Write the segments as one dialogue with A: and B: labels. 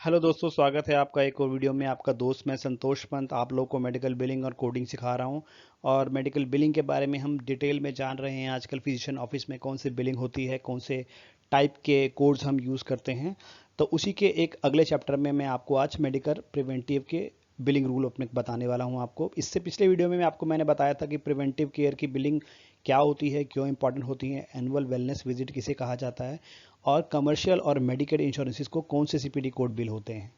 A: Hello दोस्तों, स्वागत है आपका एक और वीडियो में। आपका दोस्त मैं संतोष पंत आप लोगों को मेडिकल बिलिंग और कोडिंग सिखा रहा हूं। और मेडिकल बिलिंग के बारे में हम डिटेल में जान रहे हैं। आजकल फिजिशियन ऑफिस में कौन सी बिलिंग होती है, कौन से टाइप के कोड्स हम यूज़ करते हैं। तो उसी के एक अगले चैप्टर में मैं आपको आज मेडिकल प्रिवेंटिव के बिलिंग रूल अपने बताने वाला हूं आपको। इससे पिछले वीडियो में मैंने बताया था कि प्रिवेंटिव केयर की बिलिंग क्या होती है, क्यों इंपॉर्टेंट होती है, एनुअल वेलनेस विजिट किसे कहा जाता है, और कमर्शियल और मेडिकेड इंश्योरेंसेस को कौन से सीपीडी कोड बिल होते हैं।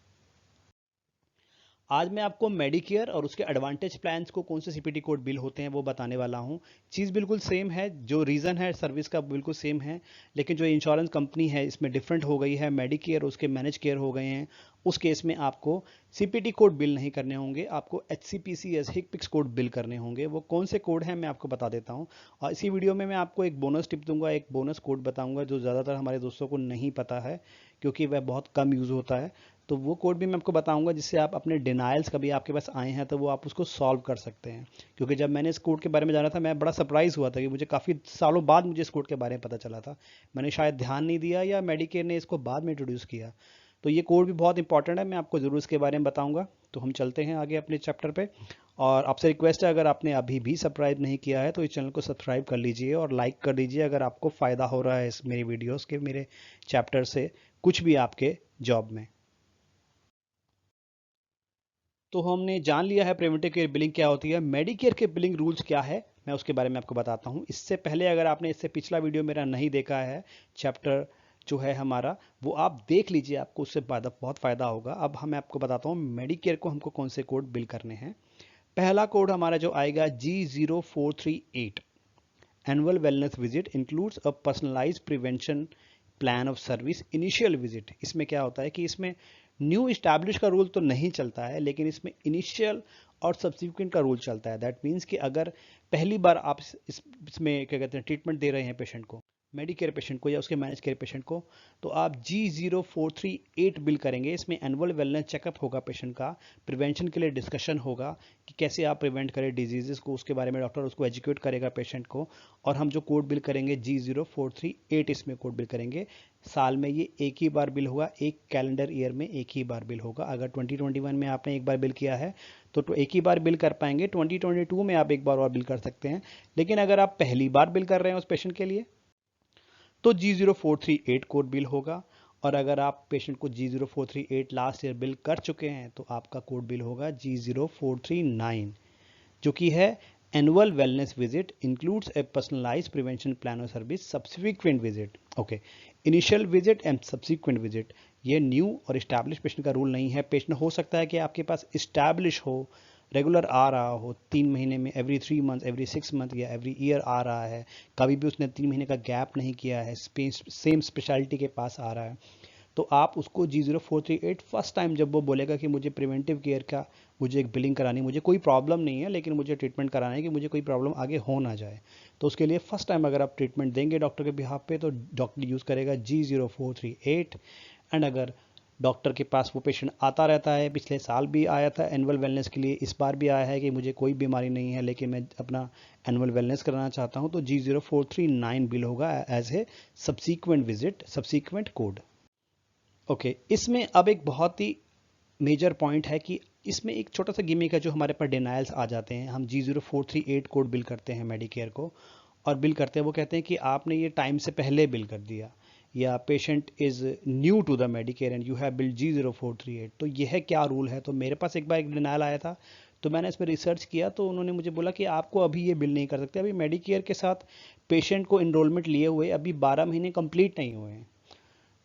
A: आज मैं आपको मेडिकेयर और उसके एडवांटेज प्लान्स को कौन से सीपीटी कोड बिल होते हैं वो बताने वाला हूँ। चीज़ बिल्कुल सेम है, जो रीज़न है सर्विस का बिल्कुल सेम है, लेकिन जो इंश्योरेंस कंपनी है इसमें डिफरेंट हो गई है। मेडिकेयर उसके मैनेज केयर हो गए हैं। उस केस में आपको सीपीटी कोड बिल नहीं करने होंगे, आपको HCPCS हिकपिक्स कोड बिल करने होंगे। वो कौन से कोड हैं मैं आपको बता देता हूँ। और इसी वीडियो में मैं आपको एक बोनस टिप दूंगा, एक बोनस कोड बताऊंगा जो ज़्यादातर हमारे दोस्तों को नहीं पता है, क्योंकि वह बहुत कम यूज़ होता है। तो वो कोड भी मैं आपको बताऊंगा जिससे आप अपने डिनाइल्स कभी आपके पास आए हैं तो वो आप उसको सॉल्व कर सकते हैं। क्योंकि जब मैंने इस कोड के बारे में जाना था मैं बड़ा सरप्राइज हुआ था कि मुझे काफ़ी सालों बाद मुझे इस कोड के बारे में पता चला था। मैंने शायद ध्यान नहीं दिया या मेडिकेयर ने इसको बाद में इंट्रोड्यूस किया। तो ये कोड भी बहुत इंपॉर्टेंट है, मैं आपको ज़रूर इसके बारे में बताऊंगा। तो हम चलते हैं आगे अपने चैप्टर पे। और आपसे रिक्वेस्ट है, अगर आपने अभी भी सब्सक्राइब नहीं किया है तो इस चैनल को सब्सक्राइब कर लीजिए और लाइक कर दीजिए अगर आपको फ़ायदा हो रहा है इस मेरी वीडियोस के, मेरे चैप्टर से कुछ भी आपके जॉब में। तो हमने जान लिया है प्रिवेंटिव केयर बिलिंग क्या होती है। मेडिकेयर के बिलिंग रूल्स क्या है मैं उसके बारे में आपको बताता हूँ। इससे पहले अगर आपने इससे पिछला वीडियो मेरा नहीं देखा है, चैप्टर जो है हमारा, वो आप देख लीजिए, आपको उससे बहुत फ़ायदा होगा। अब मैं आपको बताता हूँ मेडिकेयर को हमको कौन से कोड बिल करने हैं। पहला कोड हमारा जो आएगा G0438। Annual wellness visit includes a personalised prevention plan of service initial visit. इसमें क्या होता है कि इसमें न्यू इस्टेब्लिश का रूल तो नहीं चलता है, लेकिन इसमें इनिशियल और सब्सिक्वेंट का रूल चलता है। दैट मीन्स कि अगर पहली बार आप इसमें क्या कहते हैं ट्रीटमेंट दे रहे हैं पेशेंट को, मेडिकेयर पेशेंट को या उसके मैनेज केयर पेशेंट को, तो आप G0438 बिल करेंगे। इसमें एनुअल वेलनेस चेकअप होगा पेशेंट का, प्रिवेंशन के लिए डिस्कशन होगा कि कैसे आप प्रिवेंट करें डिजीजेस को, उसके बारे में डॉक्टर उसको एजुकेट करेगा पेशेंट को। और हम जो कोड बिल करेंगे G0438 इसमें कोड बिल करेंगे। साल में ये एक ही बार बिल होगा, एक कैलेंडर ईयर में एक ही बार बिल होगा। अगर 2021 में आपने एक बार बिल किया है तो एक ही बार बिल कर पाएंगे। 2022 में आप एक बार और बिल कर सकते हैं। लेकिन अगर आप पहली बार बिल कर रहे हैं उस पेशेंट के लिए तो G0438 कोड बिल होगा। और अगर आप पेशेंट को G0438 लास्ट ईयर बिल कर चुके हैं तो आपका कोड बिल होगा G0439, जो कि है एनुअल वेलनेस विजिट इंक्लूड्स ए पर्सनलाइज्ड प्रिवेंशन प्लान और service subsequent visit. Okay, initial visit and subsequent visit, ये न्यू और इस्टेब्लिश पेशेंट का रूल नहीं है। पेशेंट हो सकता है कि आपके पास इस्टेब्लिश हो, रेगुलर आ रहा हो, 3 महीने में, एवरी 3 मंथ, एवरी 6 मंथ या एवरी ईयर आ रहा है, कभी भी उसने 3 महीने का गैप नहीं किया है, सेम स्पेशलिटी के पास आ रहा है, तो आप उसको G0438 फर्स्ट टाइम जब वो बोलेगा कि मुझे प्रिवेंटिव केयर का मुझे एक बिलिंग करानी, मुझे कोई प्रॉब्लम नहीं है लेकिन मुझे ट्रीटमेंट कराना है कि मुझे कोई प्रॉब्लम आगे हो ना जाए, तो उसके लिए फर्स्ट टाइम अगर आप ट्रीटमेंट देंगे डॉक्टर के बिहाफ पे तो डॉक्टर यूज़ करेगा G0438। एंड अगर डॉक्टर के पास वो पेशेंट आता रहता है, पिछले साल भी आया था एनुअल वेलनेस के लिए, इस बार भी आया है कि मुझे कोई बीमारी नहीं है लेकिन मैं अपना एनुअल वेलनेस कराना चाहता हूँ, तो G0439 बिल होगा as a subsequent visit, subsequent code. Okay, इसमें अब एक बहुत ही मेजर पॉइंट है कि इसमें एक छोटा सा गिमिक है। जो हमारे पास डिनाइल्स आ जाते हैं, हम G0438 कोड बिल करते हैं मेडिकेयर को, और बिल करते हैं वो कहते हैं कि आपने ये टाइम से पहले बिल कर दिया, या patient is new to the Medicare and you have bill G0438। तो यह क्या रूल है। तो मेरे पास एक बार एक डिनाइल आया था, तो मैंने इसमें रिसर्च किया, तो उन्होंने मुझे बोला कि आपको अभी ये बिल नहीं कर सकते, अभी मेडिकेयर के साथ पेशेंट को इनरोलमेंट लिए हुए अभी 12 महीने कंप्लीट नहीं हुए हैं।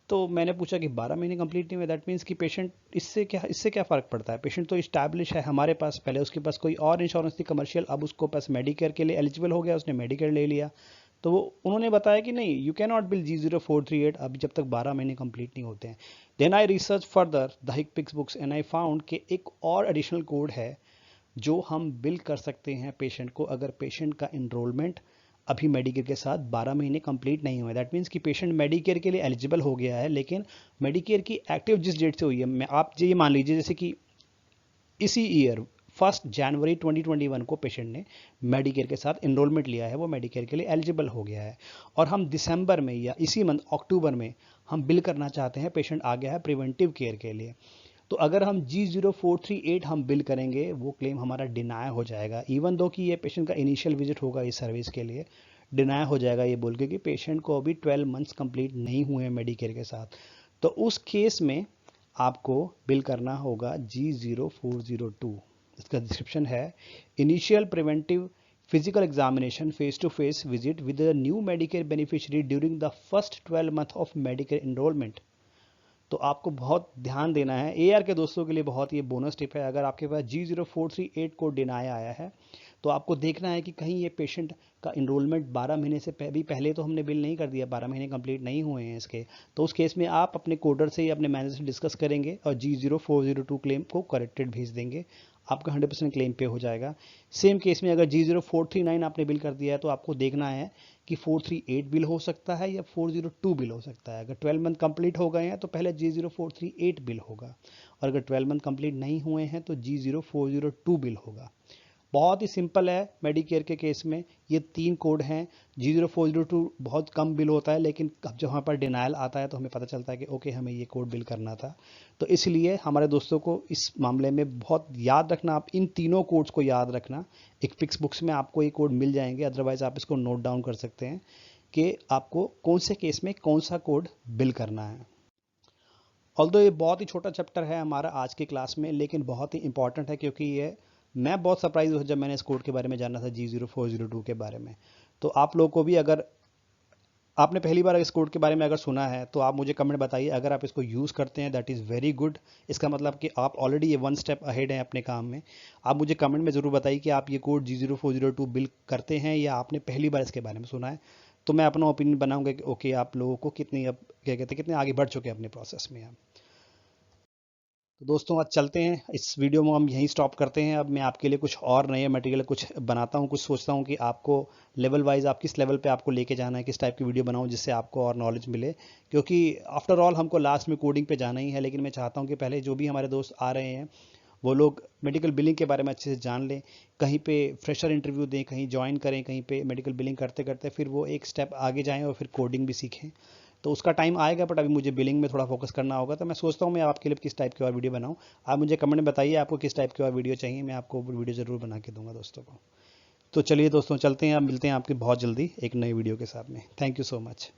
A: तो मैंने पूछा कि 12 महीने कंप्लीट नहीं हुए, दैट मीन्स कि पेशेंट, इससे क्या फ़र्क पड़ता है, पेशेंट तो इस्टेब्लिश है हमारे पास, पहले उसके पास कोई और इंश्योरेंस थी कमर्शियल, अब उसको पास मेडिकेयर के लिए एलिजिबल हो गया, उसने मेडिकेयर ले लिया। तो वो उन्होंने बताया कि नहीं, you can not bill G0438 अभी जब तक 12 महीने कंप्लीट नहीं होते हैं। Then I research further the हिकपिक्स बुक्स एंड आई फाउंड कि एक और एडिशनल कोड है जो हम बिल कर सकते हैं पेशेंट को अगर पेशेंट का इनरोलमेंट अभी मेडिकेयर के साथ 12 महीने कंप्लीट नहीं हुए। दैट मीन्स कि पेशेंट मेडिकेयर के लिए एलिजिबल हो गया है, लेकिन मेडिकेयर की एक्टिव जिस डेट से हुई है, मैं आप ये मान लीजिए जैसे कि इसी ईयर 1 जनवरी 2021 को पेशेंट ने मेडिकेयर के साथ इनरोलमेंट लिया है, वो मेडिकेयर के लिए एलिजिबल हो गया है और हम दिसंबर में या इसी मंथ अक्टूबर में हम बिल करना चाहते हैं, पेशेंट आ गया है प्रिवेंटिव केयर के लिए। तो अगर हम G0438 हम बिल करेंगे, वो क्लेम हमारा डिनाय हो जाएगा, इवन दो कि ये पेशेंट का इनिशियल विजिट होगा इस सर्विस के लिए, डिनाय हो जाएगा ये बोल के कि पेशेंट को अभी 12 मंथ्स कंप्लीट नहीं हुए हैं मेडिकेयर के साथ। तो उस केस में आपको बिल करना होगा G0402। इसका डिस्क्रिप्शन है, initial preventive physical examination face to face visit with the new Medicare beneficiary during the first 12 month of Medicare enrollment. तो आपको बहुत ध्यान देना है, एआर के दोस्तों के लिए बहुत ये बोनस टिप है। अगर आपके पास G0438 को डिनाई आया है तो आपको देखना है कि कहीं ये पेशेंट का इनरोलमेंट 12 महीने से भी पहले तो हमने बिल नहीं कर दिया, 12 महीने कंप्लीट नहीं हुए हैं इसके, तो उस केस में आप अपने कोडर से या अपने मैनेजर से डिस्कस करेंगे और G0402 क्लेम को करेक्टेड भेज देंगे, आपका 100% क्लेम पे हो जाएगा। सेम केस में अगर G0439 आपने बिल कर दिया है तो आपको देखना है कि 438 बिल हो सकता है या 402 बिल हो सकता है। अगर 12 मंथ कंप्लीट हो गए हैं तो पहले G0438 बिल होगा और अगर 12 मंथ कंप्लीट नहीं हुए हैं तो G0402 बिल होगा। बहुत ही सिंपल है मेडिकेयर के केस में, ये 3 कोड हैं। G0402 बहुत कम बिल होता है, लेकिन अब जब हमारे पास डिनायल आता है तो हमें पता चलता है कि ओके हमें ये कोड बिल करना था। तो इसलिए हमारे दोस्तों को इस मामले में बहुत याद रखना, आप इन तीनों कोड्स को याद रखना। एक फिक्स बुक्स में आपको ये कोड मिल जाएंगे, अदरवाइज आप इसको नोट डाउन कर सकते हैं कि आपको कौन से केस में कौन सा कोड बिल करना है। ऑल्दो ये बहुत ही छोटा चैप्टर है हमारा आज की क्लास में, लेकिन बहुत ही इंपॉर्टेंट है, क्योंकि ये मैं बहुत सरप्राइज हुआ जब मैंने इस कोड के बारे में जाना था G0402 के बारे में। तो आप लोगों को भी, अगर आपने पहली बार इस कोड के बारे में अगर सुना है तो आप मुझे कमेंट बताइए। अगर आप इसको यूज़ करते हैं दैट इज़ वेरी गुड, इसका मतलब कि आप ऑलरेडी ये 1 स्टेप अहेड हैं अपने काम में। आप मुझे कमेंट में ज़रूर बताइए कि आप ये कोड G0402 बिल करते हैं या आपने पहली बार इसके बारे में सुना है, तो मैं अपना ओपिनियन बनाऊंगा कि ओके आप लोगों को कितनी, अब क्या कहते हैं, कितने आगे बढ़ चुके हैं अपने प्रोसेस में आप। तो दोस्तों आज चलते हैं, इस वीडियो में हम यहीं स्टॉप करते हैं। अब मैं आपके लिए कुछ और नए मटेरियल कुछ बनाता हूँ, कुछ सोचता हूँ कि आपको लेवल वाइज आप किस लेवल पे आपको लेके जाना है, किस टाइप की वीडियो बनाऊँ जिससे आपको और नॉलेज मिले, क्योंकि आफ्टर ऑल हमको लास्ट में कोडिंग पे जाना ही है। लेकिन मैं चाहता हूँ कि पहले जो भी हमारे दोस्त आ रहे हैं वो लोग मेडिकल बिलिंग के बारे में अच्छे से जान लें, कहीं पे फ्रेशर इंटरव्यू दें, कहीं ज्वाइन करें, कहीं पे मेडिकल बिलिंग करते करते फिर वो एक स्टेप आगे जाएं और फिर कोडिंग भी सीखें। तो उसका टाइम आएगा, बट अभी मुझे बिलिंग में थोड़ा फोकस करना होगा। तो मैं सोचता हूँ मैं आपके लिए किस टाइप की और वीडियो बनाऊँ। आप मुझे कमेंट में बताइए आपको किस टाइप की और वीडियो चाहिए, मैं आपको वीडियो ज़रूर बना के दूंगा दोस्तों को। तो चलिए दोस्तों चलते हैं, अब मिलते हैं आपके बहुत जल्दी एक नई वीडियो के साथ में। Thank you so much.